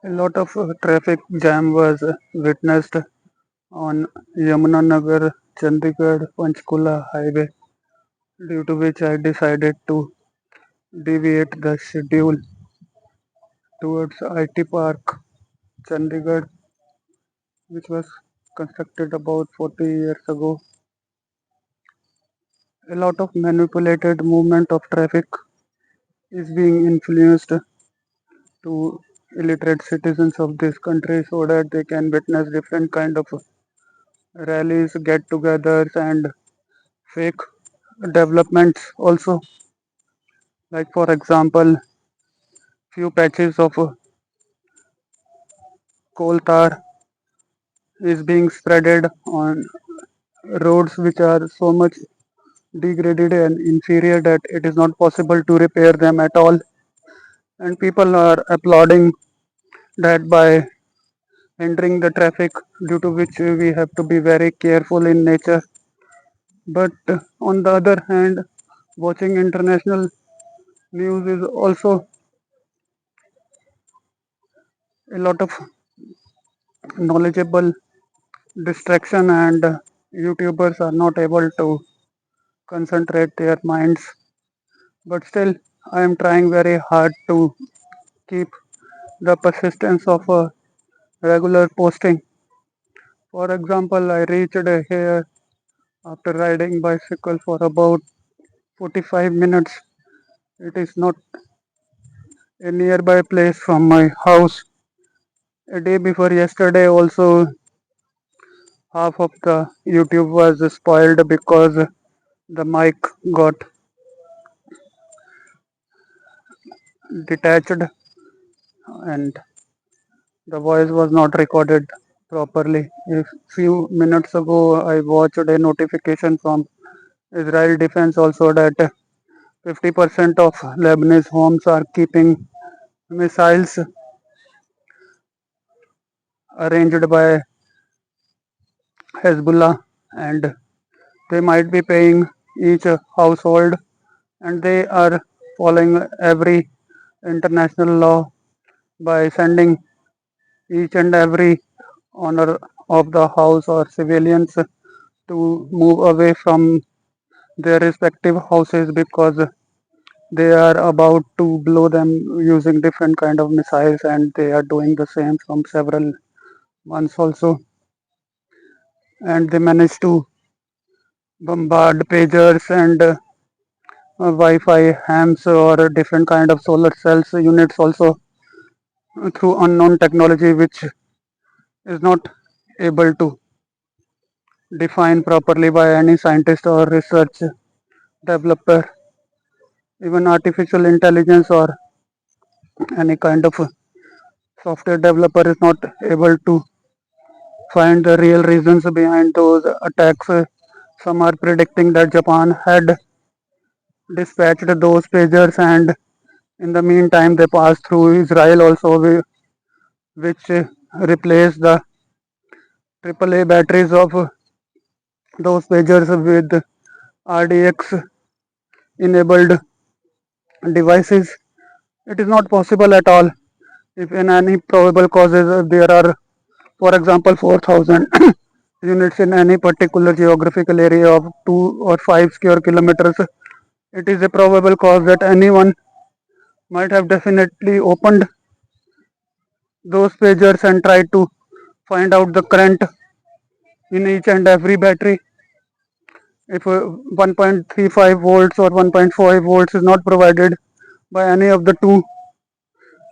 A lot of traffic jam was witnessed on Yamunanagar Chandigarh Panchkula highway, due to which I decided to deviate the schedule towards IT Park Chandigarh, which was constructed about 40 years ago. A lot of manipulated movement of traffic is being influenced to illiterate citizens of this country so that they can witness different kind of rallies, get-togethers, and fake developments also. Like for example, few patches of coal tar is being spreaded on roads which are so much degraded and inferior that it is not possible to repair them at all. And people are applauding that by hindering the traffic, due to which we have to be very careful in nature. But on the other hand, watching international news is also a lot of knowledgeable distraction, and YouTubers are not able to concentrate their minds. But still, I am trying very hard to keep the persistence of a regular posting. For example, I reached here after riding bicycle for about 45 minutes. It is not a nearby place from my house. A day before yesterday also, half of the YouTube was spoiled because the mic got detached and the voice was not recorded properly. A few minutes ago, I watched a notification from Israel Defense also that 50% of Lebanese homes are keeping missiles arranged by Hezbollah, and they might be paying each household, and they are following every international law by sending each and every owner of the house or civilians to move away from their respective houses because they are about to blow them using different kind of missiles, and they are doing the same from several months also, and they managed to bombard pagers and Wi-Fi hams or different kind of solar cells units also through unknown technology which is not able to define properly by any scientist or research developer. Even artificial intelligence or any kind of software developer is not able to find the real reasons behind those attacks. Some are predicting that Japan had dispatched those pagers, and in the meantime they passed through Israel also, which replaced the AAA batteries of those pagers with RDX enabled devices. It is not possible at all. If in any probable causes there are, for example, 4,000 units in any particular geographical area of 2 or 5 square kilometers, it is a probable cause that anyone might have definitely opened those pagers and tried to find out the current in each and every battery. If 1.35 volts or 1.5 volts is not provided by any of the two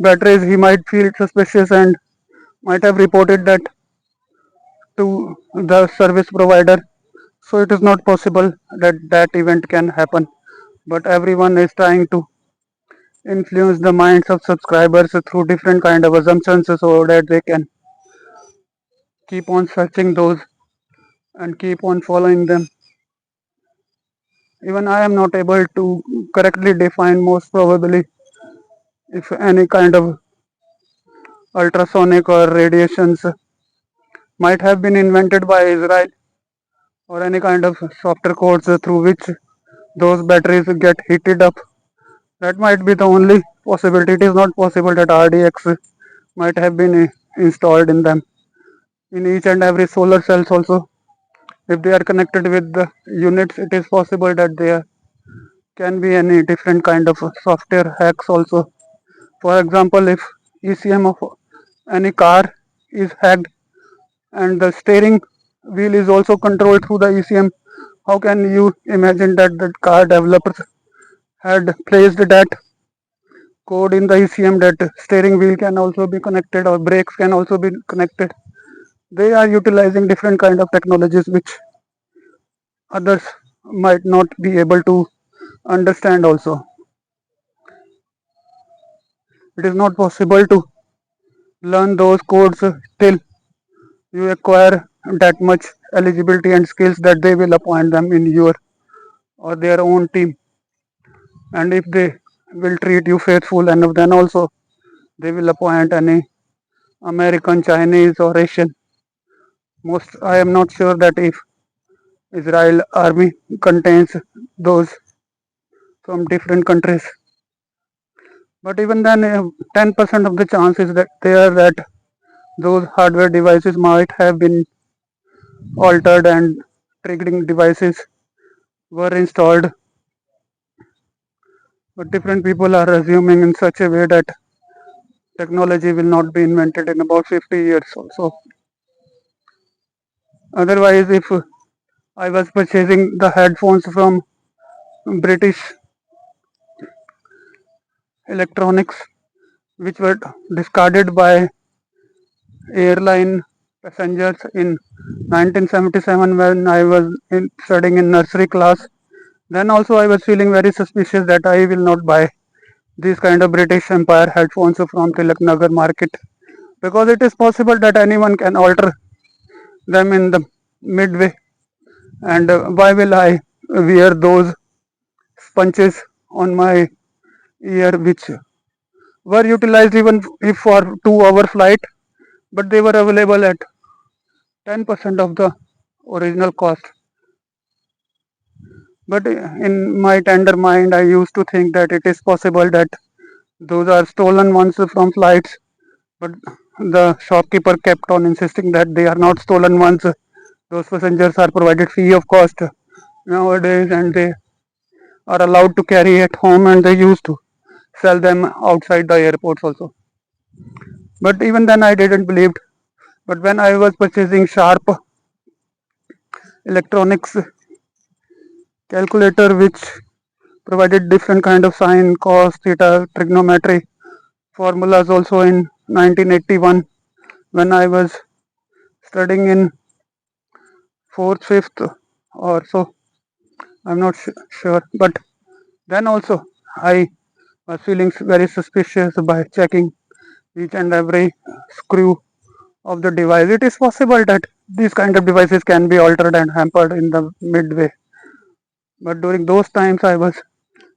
batteries, he might feel suspicious and might have reported that to the service provider. So it is not possible that that event can happen. But everyone is trying to influence the minds of subscribers through different kind of assumptions so that they can keep on searching those and keep on following them. Even I am not able to correctly define most probably if any kind of ultrasonic or radiations might have been invented by Israel, or any kind of software codes through which those batteries get heated up. That might be the only possibility. It is not possible that RDX might have been installed in them. In each and every solar cells also, if they are connected with the units, it is possible that there can be any different kind of software hacks also. For example, if ECM of any car is hacked and the steering wheel is also controlled through the ECM, how can you imagine that the car developers had placed that code in the ECM that steering wheel can also be connected or brakes can also be connected? They are utilizing different kind of technologies which others might not be able to understand also. It is not possible to learn those codes till you acquire that much eligibility and skills that they will appoint them in your or their own team. And if they will treat you faithful enough, then also they will appoint any American, Chinese, or Asian. Most I am not sure that if Israel army contains those from different countries. But even then, 10% of the chances that there that those hardware devices might have been altered and triggering devices were installed. But different people are assuming in such a way that technology will not be invented in about 50 years also. Otherwise, if I was purchasing the headphones from British Electronics, which were discarded by airline passengers in 1977 when I was studying in nursery class, then also I was feeling very suspicious that I will not buy these kind of British Empire headphones from Tilak Nagar market, because it is possible that anyone can alter them in the midway. And why will I wear those sponges on my ear which were utilized even if for 2 hour flight, but they were available at 10% of the original cost. But in my tender mind, I used to think that it is possible that those are stolen ones from flights, but the shopkeeper kept on insisting that they are not stolen ones. Those passengers are provided free of cost nowadays, and they are allowed to carry at home, and they used to sell them outside the airports also. But even then, I didn't believe. But when I was purchasing Sharp electronics calculator, which provided different kind of sine, cos, theta, trigonometry formulas also in 1981 when I was studying in fourth, fifth or so. I'm not sure, but then also I was feeling very suspicious by checking each and every screw of the device. It is possible that these kind of devices can be altered and hampered in the midway. But during those times, I was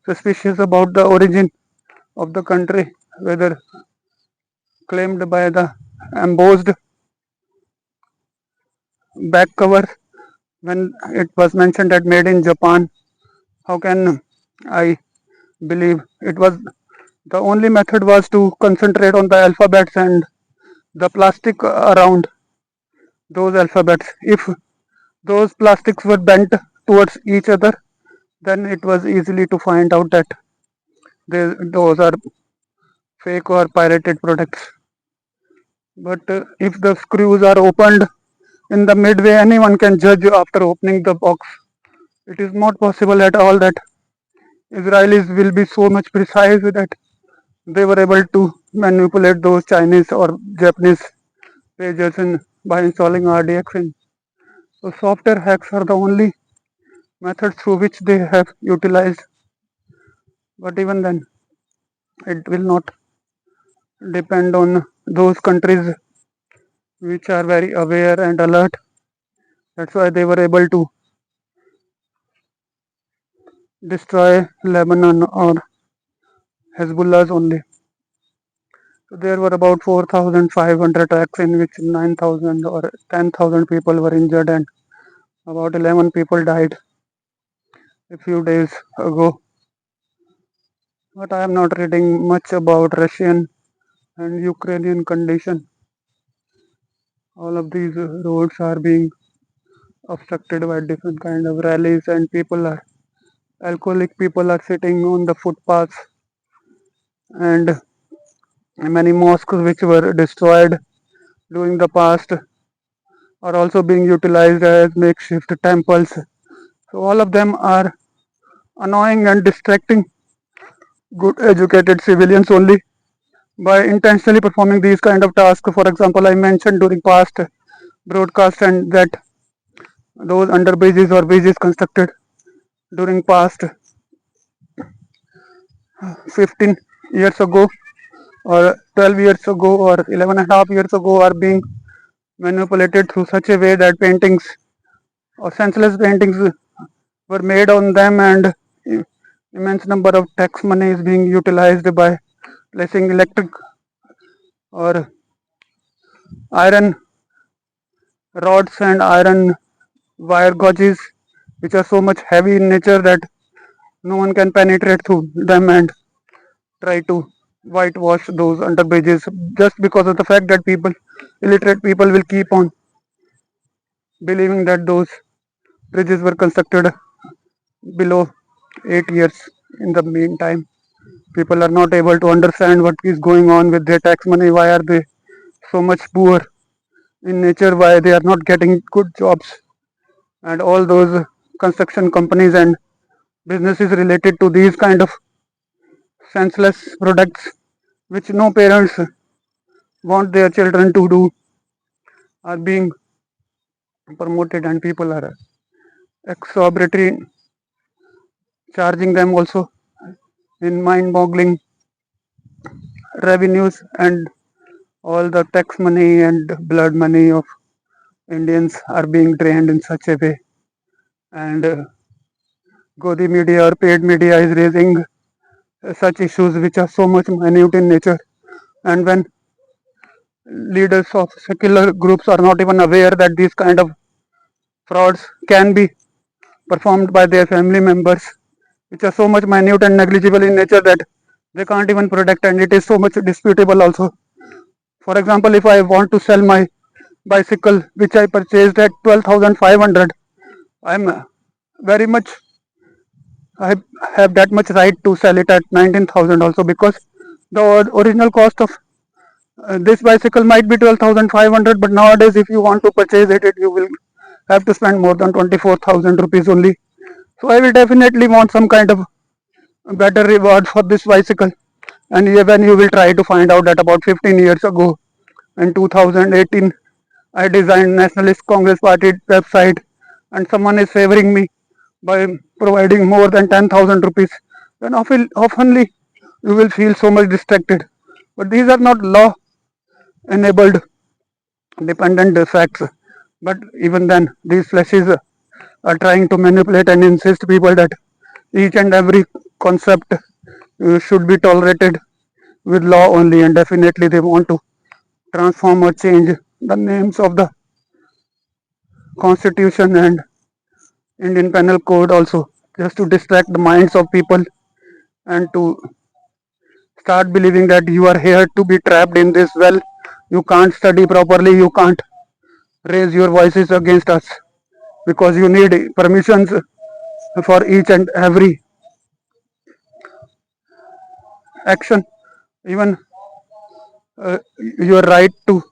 suspicious about the origin of the country, whether claimed by the embossed back cover when it was mentioned that made in Japan. How can I believe it was the only method was to concentrate on the alphabets and the plastic around those alphabets. If those plastics were bent towards each other, then it was easily to find out that those are fake or pirated products. But if the screws are opened in the midway, anyone can judge after opening the box. It is not possible at all that Israelis will be so much precise that they were able to manipulate those Chinese or Japanese pages by installing RDX in. So software hacks are the only method through which they have utilized. But even then, it will not depend on those countries which are very aware and alert. That's why they were able to destroy Lebanon or Hezbollah's only. So there were about 4,500 attacks in which 9,000 or 10,000 people were injured and about 11 people died a few days ago. But I am not reading much about Russian and Ukrainian condition. All of these roads are being obstructed by different kind of rallies, and people are alcoholic people are sitting on the footpaths, and many mosques which were destroyed during the past are also being utilized as makeshift temples. So all of them are annoying and distracting good educated civilians only by intentionally performing these kind of tasks. For example, I mentioned during past broadcast and that those under bridges or bridges constructed during past 15 years ago or 12 years ago or 11 and a half years ago are being manipulated through such a way that paintings or senseless paintings were made on them, and immense number of tax money is being utilized by placing electric or iron rods and iron wire gauges which are so much heavy in nature that no one can penetrate through them and try to whitewash those under bridges, just because of the fact that people, illiterate people, will keep on believing that those bridges were constructed below 8 years. In the meantime, people are not able to understand what is going on with their tax money. Why are they so much poor in nature? Why they are not getting good jobs? And all those construction companies and businesses related to these kind of senseless products, which no parents want their children to do, are being promoted, and people are exorbitantly charging them also in mind-boggling revenues, and all the tax money and blood money of Indians are being drained in such a way. And Godi media or paid media is raising such issues which are so much minute in nature. And when leaders of secular groups are not even aware that these kind of frauds can be performed by their family members, which are so much minute and negligible in nature that they can't even protect, and it is so much disputable also. For example, if I want to sell my bicycle which I purchased at 12,500, I'm very much, I have that much right to sell it at 19,000 also, because the original cost of this bicycle might be 12,500, but nowadays if you want to purchase it, you will have to spend more than 24,000 rupees only. So I will definitely want some kind of better reward for this bicycle. And even you will try to find out that about 15 years ago, in 2018, I designed Nationalist Congress Party website, and someone is favoring me by providing more than 10,000 rupees. Then oftenly you will feel so much distracted. But these are not law enabled dependent facts. But even then, these flashes are trying to manipulate and insist people that each and every concept should be tolerated with law only, and definitely they want to transform or change the names of the constitution and Indian penal code also, just to distract the minds of people and to start believing that you are here to be trapped in this well. You can't study properly, you can't raise your voices against us because you need permissions for each and every action. Even your right to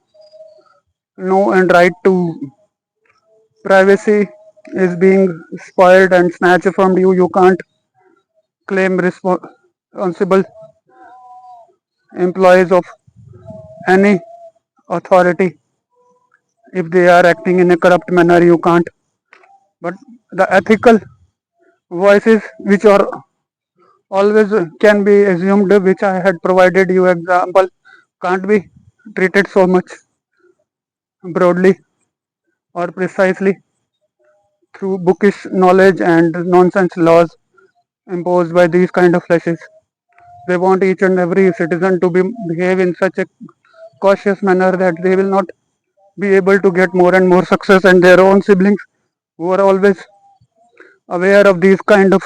know and right to privacy is being spoiled and snatched from you. You can't claim responsible employees of any authority if they are acting in a corrupt manner. You can't. But the ethical voices, which are always can be assumed, which I had provided you example, can't be treated so much broadly or precisely through bookish knowledge and nonsense laws imposed by these kind of flashes. They want each and every citizen to behave in such a cautious manner that they will not be able to get more and more success, and their own siblings who are always aware of these kind of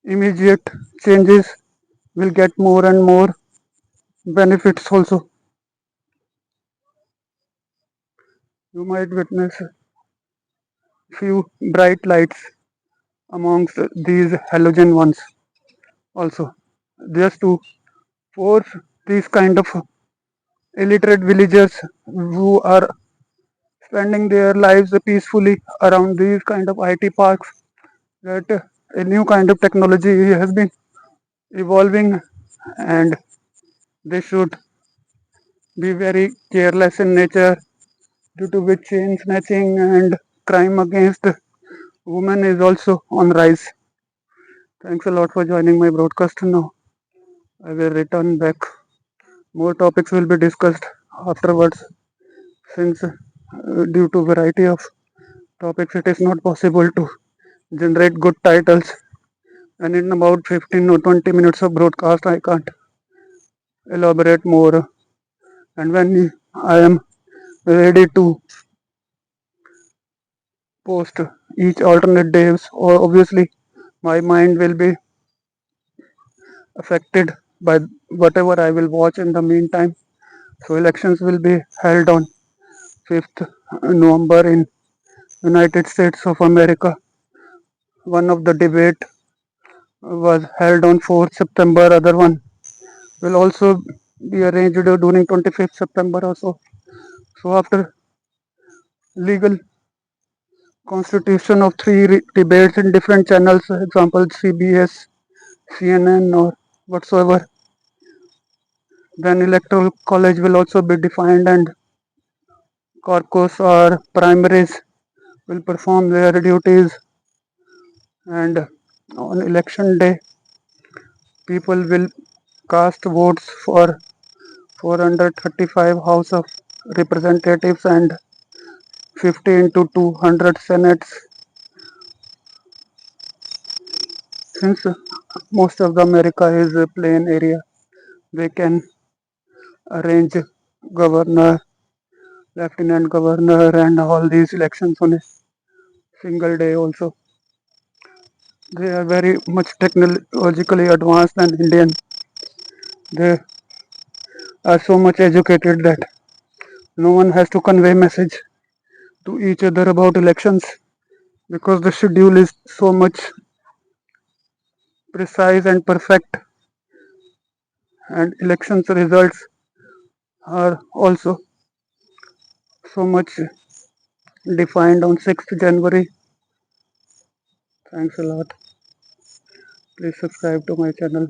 immediate changes will get more and more benefits also. You might witness few bright lights amongst these halogen ones also. Just to force these kind of illiterate villagers who are spending their lives peacefully around these kind of IT parks that a new kind of technology has been evolving, and they should be very careless in nature, due to which chain snatching and crime against women is also on rise. Thanks a lot for joining my broadcast. Now I will return back. More topics will be discussed afterwards, since due to variety of topics it is not possible to generate good titles, and in about 15 or 20 minutes of broadcast I can't elaborate more. And when I am ready to post each alternate days, or obviously my mind will be affected by whatever I will watch in the meantime. So elections will be held on 5th November in United States of America. One of the debate was held on 4th September. Other one will also be arranged during 25th September also. So after legal constitution of three debates in different channels, example CBS, CNN or whatsoever, then electoral college will also be defined, and caucus or primaries will perform their duties, and on election day people will cast votes for 435 House of Representatives and 50 into 200 Senates. Since most of the America is a plain area, they can arrange governor, lieutenant governor, and all these elections on a single day also. They are very much technologically advanced than Indian. They are so much educated that no one has to convey message to each other about elections, because the schedule is so much precise and perfect, and elections results are also so much defined on 6th January. Thanks a lot. Please subscribe to my channel.